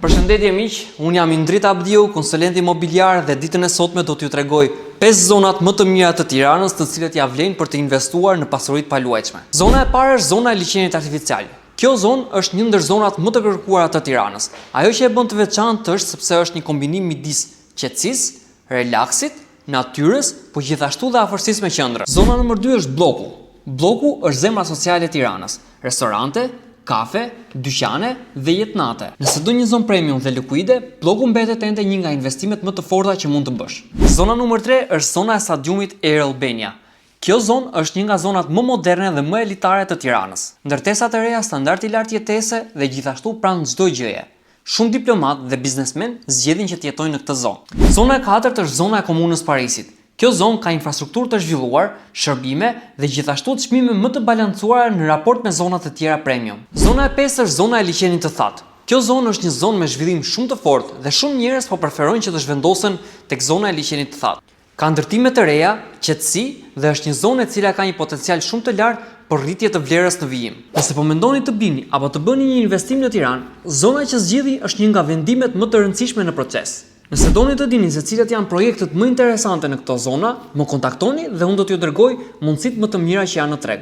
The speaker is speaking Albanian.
Përshëndetje miq, unë jam Indrit Abdiu, konsulent imobiliar dhe ditën e sotme do t'ju tregoj 5 zonat më të mira të Tiranës, të cilat ja vlen për të investuar në pasuritë paluajtshme. Zona e parë është zona e liçenit artificial. Kjo zonë është një ndër zonat më të kërkuara të Tiranës. Ajo që e bën të veçantë është sepse është një kombinim midis qetësisë, relaksit, natyrës, por gjithashtu dhe afërsisë me qendrën. Zona nr. 2 është bloku. Bloku është zemra sociale e Tiranës. Restorante, kafe, dyqane dhe jetnate. Nëse do një zonë premium dhe likuide, bloku mbetet ende një nga investimet më të forta që mund të bësh. Zona nr. 3 është zona e stadiumit Air Albania. Kjo zonë është një nga zonat më moderne dhe më elitare të Tiranës. Ndërtesat e reja, standardi i lartë jetese dhe gjithashtu pranë çdo gjëje. Shumë diplomat dhe biznesmen zgjedhin që të jetojnë në këtë zonë. Zona e katërt është zona e komunës Parisit. Kjo zonë ka infrastrukturë të zhvilluar, shërbime dhe gjithashtu çmime më të balancuara në raport me zonat e tjera premium. Zona e 5 është zona e liçenit të thatë. Kjo zonë është një zonë me zhvillim shumë të fortë dhe shumë njerëz po preferojnë që të zhvendosen tek zona e liçenit të thatë. Ka ndërtime të reja, qetësi dhe është një zonë e cila ka një potencial shumë të lartë për rritje të vlerës në vijim. Nëse po mendoni të bini apo të bëni një investim në Tiranë, zona që zgjidhni është një nga vendimet më të rëndësishme në proces. Nëse doni të dini se cilat janë projektet më interesante në këto zona, më kontaktoni dhe unë do t'ju dërgoj mundësitë më të mira që janë në treg.